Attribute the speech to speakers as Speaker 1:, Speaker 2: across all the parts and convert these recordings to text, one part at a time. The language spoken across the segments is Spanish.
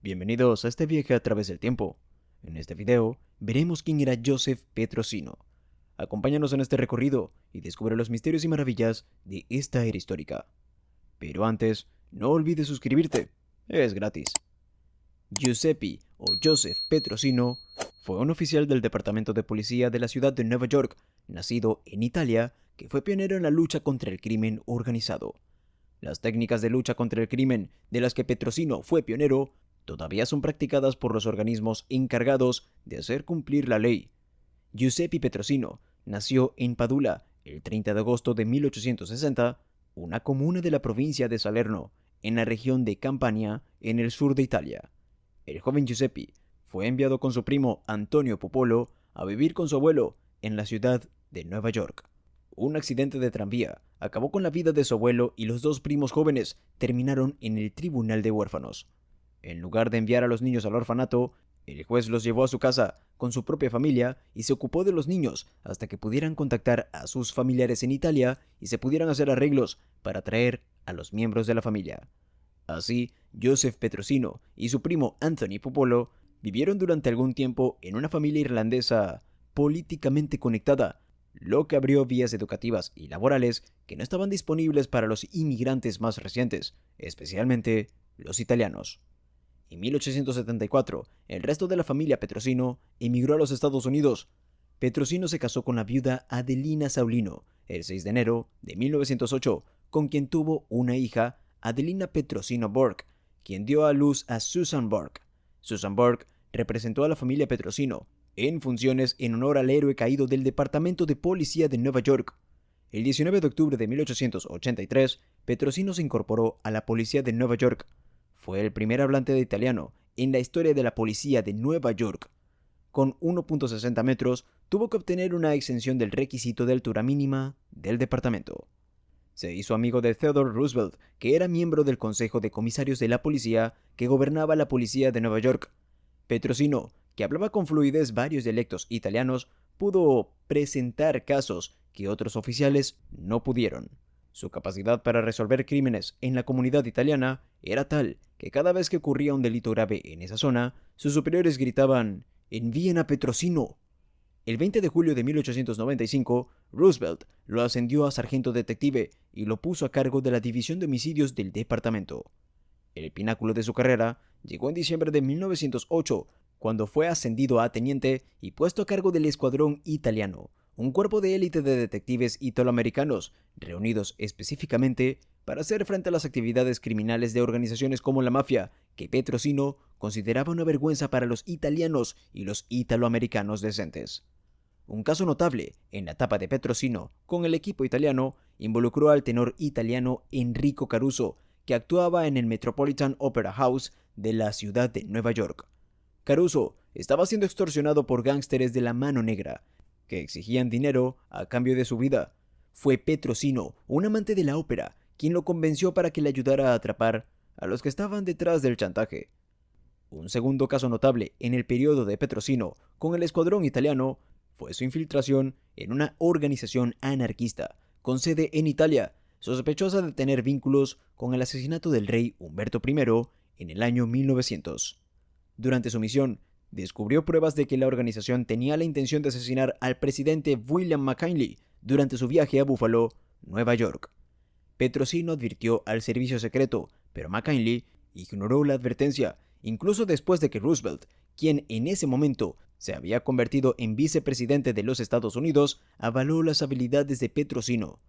Speaker 1: Bienvenidos a este viaje a través del tiempo. En este video veremos quién era Joseph Petrosino. Acompáñanos en este recorrido y descubre los misterios y maravillas de esta era histórica. Pero antes, no olvides suscribirte, es gratis. Giuseppe o Joseph Petrosino fue un oficial del Departamento de Policía de la ciudad de Nueva York, nacido en Italia, que fue pionero en la lucha contra el crimen organizado. Las técnicas de lucha contra el crimen de las que Petrosino fue pionero todavía son practicadas por los organismos encargados de hacer cumplir la ley. Giuseppe Petrosino nació en Padula el 30 de agosto de 1860, una comuna de la provincia de Salerno, en la región de Campania, en el sur de Italia. El joven Giuseppe fue enviado con su primo Antonio Popolo a vivir con su abuelo en la ciudad de Nueva York. Un accidente de tranvía acabó con la vida de su abuelo y los dos primos jóvenes terminaron en el tribunal de huérfanos. En lugar de enviar a los niños al orfanato, el juez los llevó a su casa con su propia familia y se ocupó de los niños hasta que pudieran contactar a sus familiares en Italia y se pudieran hacer arreglos para traer a los miembros de la familia. Así, Joseph Petrosino y su primo Anthony Popolo vivieron durante algún tiempo en una familia irlandesa políticamente conectada, lo que abrió vías educativas y laborales que no estaban disponibles para los inmigrantes más recientes, especialmente los italianos. En 1874, el resto de la familia Petrosino emigró a los Estados Unidos. Petrosino se casó con la viuda Adelina Saulino el 6 de enero de 1908, con quien tuvo una hija, Adelina Petrosino Burke, quien dio a luz a Susan Burke. Susan Burke representó a la familia Petrosino en funciones en honor al héroe caído del Departamento de Policía de Nueva York. El 19 de octubre de 1883, Petrosino se incorporó a la Policía de Nueva York. Fue el primer hablante de italiano en la historia de la Policía de Nueva York. Con 1.60 metros, tuvo que obtener una exención del requisito de altura mínima del departamento. Se hizo amigo de Theodore Roosevelt, que era miembro del Consejo de Comisarios de la Policía que gobernaba la Policía de Nueva York. Petrosino, que hablaba con fluidez varios dialectos italianos, pudo presentar casos que otros oficiales no pudieron. Su capacidad para resolver crímenes en la comunidad italiana era tal que cada vez que ocurría un delito grave en esa zona, sus superiores gritaban «¡Envíen a Petrosino!». El 20 de julio de 1895, Roosevelt lo ascendió a sargento detective y lo puso a cargo de la División de Homicidios del departamento. El pináculo de su carrera llegó en diciembre de 1908, cuando fue ascendido a teniente y puesto a cargo del Escuadrón Italiano, un cuerpo de élite de detectives italoamericanos reunidos específicamente para hacer frente a las actividades criminales de organizaciones como la mafia, que Petrosino consideraba una vergüenza para los italianos y los italoamericanos decentes. Un caso notable en la etapa de Petrosino con el equipo italiano involucró al tenor italiano Enrico Caruso, que actuaba en el Metropolitan Opera House de la ciudad de Nueva York. Caruso estaba siendo extorsionado por gángsteres de la mano negra, que exigían dinero a cambio de su vida. Fue Petrosino, un amante de la ópera, quien lo convenció para que le ayudara a atrapar a los que estaban detrás del chantaje. Un segundo caso notable en el periodo de Petrosino con el escuadrón italiano fue su infiltración en una organización anarquista con sede en Italia, sospechosa de tener vínculos con el asesinato del rey Humberto I en el año 1900. Durante su misión, descubrió pruebas de que la organización tenía la intención de asesinar al presidente William McKinley durante su viaje a Buffalo, Nueva York. Petrosino advirtió al servicio secreto, pero McKinley ignoró la advertencia, incluso después de que Roosevelt, quien en ese momento se había convertido en vicepresidente de los Estados Unidos, avaló las habilidades de Petrosino.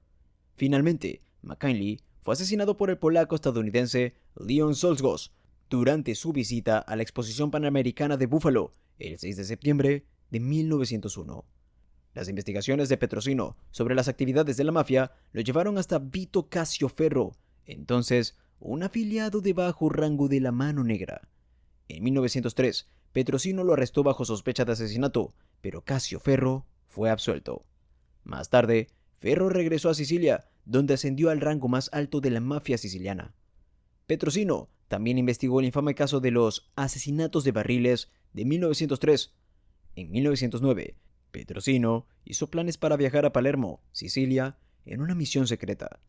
Speaker 1: Finalmente, McKinley fue asesinado por el polaco-estadounidense Leon Czolgosz durante su visita a la Exposición Panamericana de Buffalo el 6 de septiembre de 1901. Las investigaciones de Petrosino sobre las actividades de la mafia lo llevaron hasta Vito Cascioferro, entonces un afiliado de bajo rango de la Mano Negra. En 1903, Petrosino lo arrestó bajo sospecha de asesinato, pero Cascioferro fue absuelto. Más tarde, Ferro regresó a Sicilia, donde ascendió al rango más alto de la mafia siciliana. Petrosino también investigó el infame caso de los asesinatos de barriles de 1903. En 1909, Petrosino hizo planes para viajar a Palermo, Sicilia, en una misión secreta.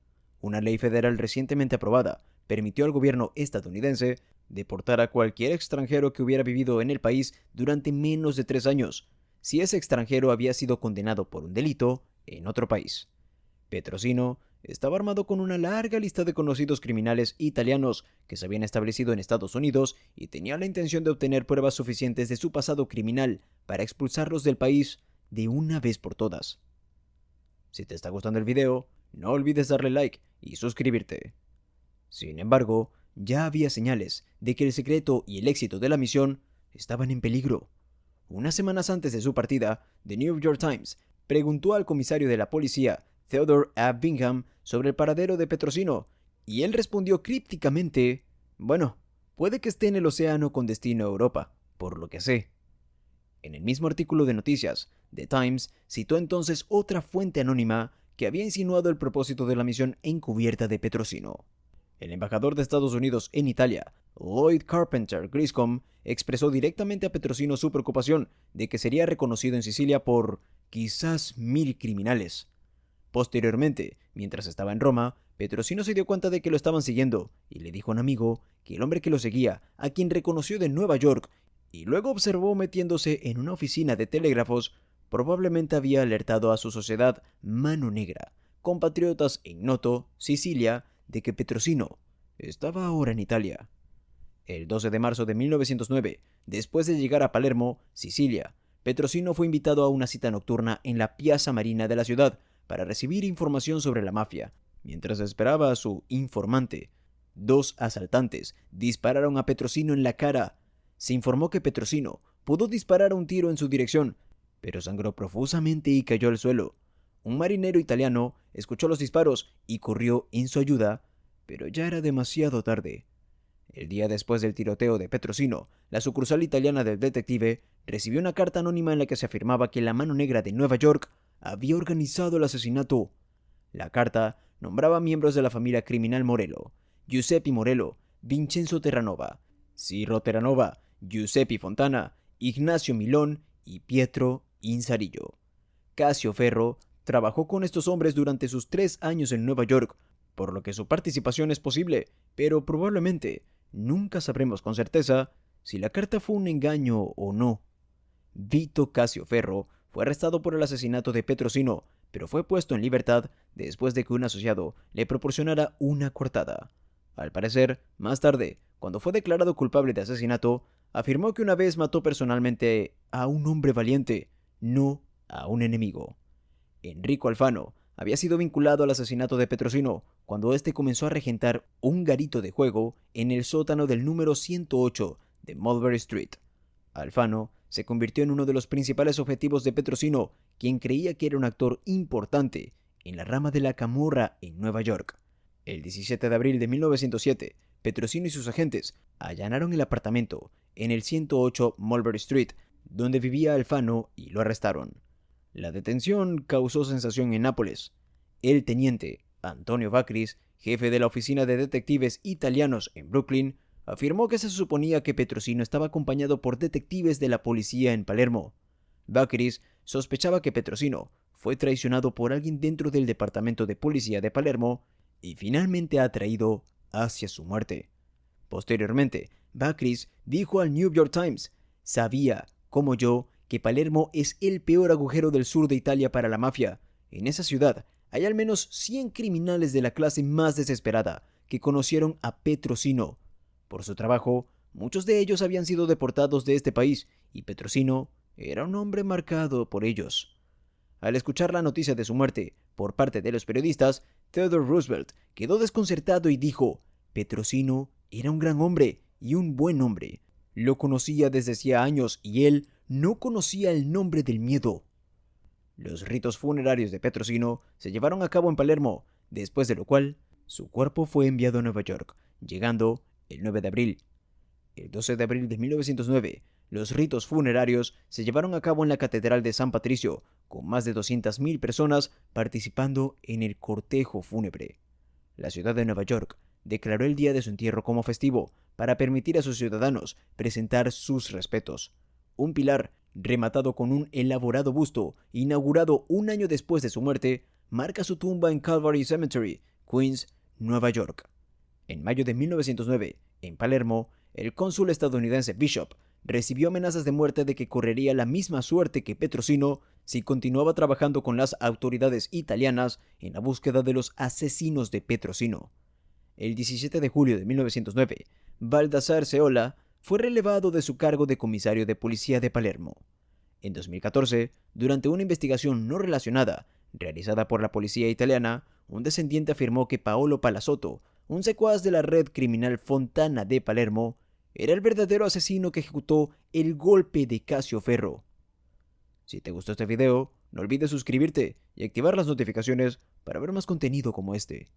Speaker 1: Una ley federal recientemente aprobada permitió al gobierno estadounidense deportar a cualquier extranjero que hubiera vivido en el país durante menos de 3 años, si ese extranjero había sido condenado por un delito en otro país. Petrosino estaba armado con una larga lista de conocidos criminales italianos que se habían establecido en Estados Unidos y tenía la intención de obtener pruebas suficientes de su pasado criminal para expulsarlos del país de una vez por todas. Si te está gustando el video, no olvides darle like y suscribirte. Sin embargo, ya había señales de que el secreto y el éxito de la misión estaban en peligro. Unas semanas antes de su partida, The New York Times preguntó al comisario de la policía, Theodore A. Bingham, sobre el paradero de Petrosino, y él respondió crípticamente: bueno, puede que esté en el océano con destino a Europa, por lo que sé. En el mismo artículo de noticias, The Times citó entonces otra fuente anónima que había insinuado el propósito de la misión encubierta de Petrosino. El embajador de Estados Unidos en Italia, Lloyd Carpenter Griscom, expresó directamente a Petrosino su preocupación de que sería reconocido en Sicilia por quizás 1000 criminales. Posteriormente, mientras estaba en Roma, Petrosino se dio cuenta de que lo estaban siguiendo y le dijo a un amigo que el hombre que lo seguía, a quien reconoció de Nueva York y luego observó metiéndose en una oficina de telégrafos, probablemente había alertado a su sociedad Mano Negra, compatriotas en Noto, Sicilia, de que Petrosino estaba ahora en Italia. El 12 de marzo de 1909, después de llegar a Palermo, Sicilia, Petrosino fue invitado a una cita nocturna en la Piazza Marina de la ciudad para recibir información sobre la mafia. Mientras esperaba a su informante, 2 asaltantes dispararon a Petrosino en la cara. Se informó que Petrosino pudo disparar un tiro en su dirección, pero sangró profusamente y cayó al suelo. Un marinero italiano escuchó los disparos y corrió en su ayuda, pero ya era demasiado tarde. El día después del tiroteo de Petrosino, la sucursal italiana del detective recibió una carta anónima en la que se afirmaba que la Mano Negra de Nueva York había organizado el asesinato. La carta nombraba miembros de la familia criminal Morello: Giuseppe Morello, Vincenzo Terranova, Ciro Terranova, Giuseppe Fontana, Ignacio Milón y Pietro Insarillo. Casio Ferro trabajó con estos hombres durante sus 3 años en Nueva York, por lo que su participación es posible, pero probablemente nunca sabremos con certeza si la carta fue un engaño o no. Vito Casio Ferro fue arrestado por el asesinato de Petrosino, pero fue puesto en libertad después de que un asociado le proporcionara una coartada. Al parecer, más tarde, cuando fue declarado culpable de asesinato, afirmó que una vez mató personalmente a un hombre valiente, no a un enemigo. Enrico Alfano había sido vinculado al asesinato de Petrosino cuando éste comenzó a regentar un garito de juego en el sótano del número 108 de Mulberry Street. Alfano se convirtió en uno de los principales objetivos de Petrosino, quien creía que era un actor importante en la rama de la camorra en Nueva York. El 17 de abril de 1907, Petrosino y sus agentes allanaron el apartamento en el 108 Mulberry Street, donde vivía Alfano, y lo arrestaron. La detención causó sensación en Nápoles. El teniente Antonio Bacris, jefe de la oficina de detectives italianos en Brooklyn, afirmó que se suponía que Petrosino estaba acompañado por detectives de la policía en Palermo. Bacris sospechaba que Petrosino fue traicionado por alguien dentro del departamento de policía de Palermo y finalmente atraído hacia su muerte. Posteriormente, Bacris dijo al New York Times: sabía, como yo, que Palermo es el peor agujero del sur de Italia para la mafia. En esa ciudad hay al menos 100 criminales de la clase más desesperada que conocieron a Petrosino. Por su trabajo, muchos de ellos habían sido deportados de este país, y Petrosino era un hombre marcado por ellos. Al escuchar la noticia de su muerte por parte de los periodistas, Theodore Roosevelt quedó desconcertado y dijo: Petrosino era un gran hombre y un buen hombre. Lo conocía desde hacía años y él no conocía el nombre del miedo. Los ritos funerarios de Petrosino se llevaron a cabo en Palermo, después de lo cual su cuerpo fue enviado a Nueva York, llegando el 9 de abril. El 12 de abril de 1909, los ritos funerarios se llevaron a cabo en la Catedral de San Patricio, con más de 200.000 personas participando en el cortejo fúnebre. La ciudad de Nueva York declaró el día de su entierro como festivo para permitir a sus ciudadanos presentar sus respetos. Un pilar, rematado con un elaborado busto, inaugurado un año después de su muerte, marca su tumba en Calvary Cemetery, Queens, Nueva York. En mayo de 1909, en Palermo, el cónsul estadounidense Bishop recibió amenazas de muerte de que correría la misma suerte que Petrosino si continuaba trabajando con las autoridades italianas en la búsqueda de los asesinos de Petrosino. El 17 de julio de 1909, Baldassare Seola fue relevado de su cargo de comisario de policía de Palermo. En 2014, durante una investigación no relacionada realizada por la policía italiana, un descendiente afirmó que Paolo Palazzotto, un secuaz de la red criminal Fontana de Palermo, era el verdadero asesino que ejecutó el golpe de Cascioferro. Si te gustó este video, no olvides suscribirte y activar las notificaciones para ver más contenido como este.